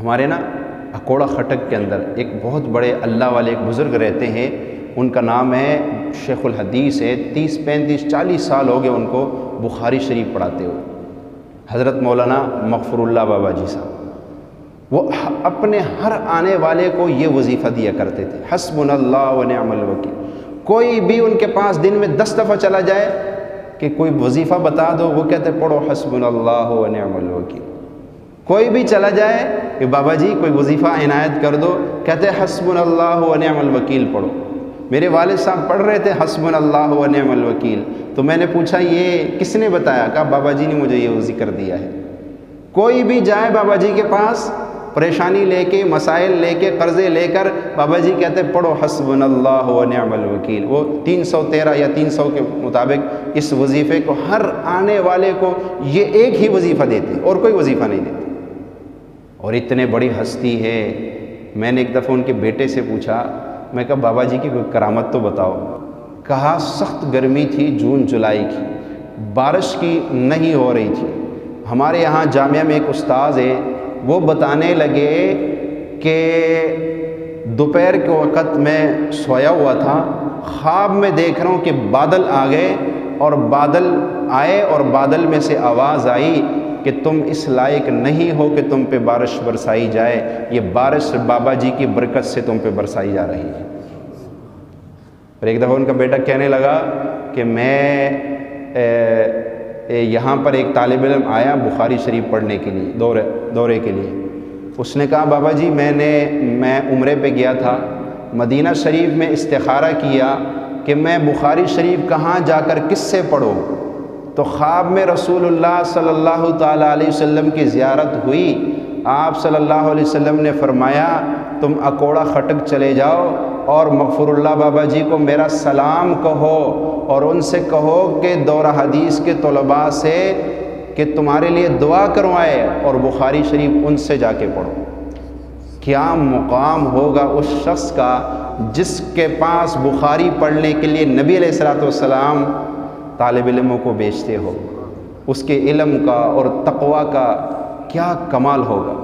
ہمارے نا اکوڑا خٹک کے اندر ایک بہت بڑے اللہ والے ایک بزرگ رہتے ہیں، ان کا نام ہے شیخ الحدیث ہے، 30 35 40 سال ہو گئے ان کو بخاری شریف پڑھاتے ہوئے، حضرت مولانا مغفر اللہ بابا جی صاحب۔ وہ اپنے ہر آنے والے کو یہ وظیفہ دیا کرتے تھے، حسبنا اللہ و نعم الوکیل۔ کوئی بھی ان کے پاس دن میں 10 دفعہ چلا جائے کہ کوئی وظیفہ بتا دو، وہ کہتے پڑھو حسبنا اللہ و نعم الوکیل۔ کوئی بھی چلا جائے کہ بابا جی کوئی وظیفہ عنایت کر دو، کہتے حسبنا اللہ و نعم الوکیل پڑھو۔ میرے والد صاحب پڑھ رہے تھے حسبنا اللہ و نعم الوکیل، تو میں نے پوچھا یہ کس نے بتایا؟ کہا بابا جی نے مجھے یہ ذکر دیا ہے۔ کوئی بھی جائے بابا جی کے پاس پریشانی لے کے، مسائل لے کے، قرضے لے کر، بابا جی کہتے پڑھو حسبنا اللہ و نعم الوکیل۔ وہ 313 یا 300 کے مطابق اس وظیفے کو ہر آنے والے کو یہ ایک ہی وظیفہ دیتے اور کوئی وظیفہ نہیں دیتے۔ اور اتنے بڑی ہستی ہے، میں نے ایک دفعہ ان کے بیٹے سے پوچھا، میں کہا بابا جی کی کوئی کرامت تو بتاؤ۔ کہا سخت گرمی تھی، جون جولائی کی، بارش کی نہیں ہو رہی تھی۔ ہمارے یہاں جامعہ میں ایک استاذ ہے، وہ بتانے لگے کہ دوپہر کے وقت میں سویا ہوا تھا، خواب میں دیکھ رہا ہوں کہ بادل آ گئے، اور بادل آئے اور بادل میں سے آواز آئی کہ تم اس لائق نہیں ہو کہ تم پہ بارش برسائی جائے، یہ بارش بابا جی کی برکت سے تم پہ برسائی جا رہی ہے۔ اور ایک دفعہ ان کا بیٹا کہنے لگا کہ میں یہاں پر ایک طالب علم آیا بخاری شریف پڑھنے کے لیے، دورے کے لیے۔ اس نے کہا بابا جی میں عمرے پہ گیا تھا، مدینہ شریف میں استخارہ کیا کہ میں بخاری شریف کہاں جا کر کس سے پڑھوں، تو خواب میں رسول اللہ صلی اللہ تعالیٰ علیہ وسلم کی زیارت ہوئی۔ آپ صلی اللہ علیہ وسلم نے فرمایا تم اکوڑا خٹک چلے جاؤ اور مغفر اللہ بابا جی کو میرا سلام کہو، اور ان سے کہو کہ دورہ حدیث کے طلباء سے کہ تمہارے لیے دعا کروائے، اور بخاری شریف ان سے جا کے پڑھو۔ کیا مقام ہوگا اس شخص کا جس کے پاس بخاری پڑھنے کے لیے نبی علیہ الصلوۃ والسلام طالب علموں کو بھیجتے ہو، اس کے علم کا اور تقوی کا کیا کمال ہوگا۔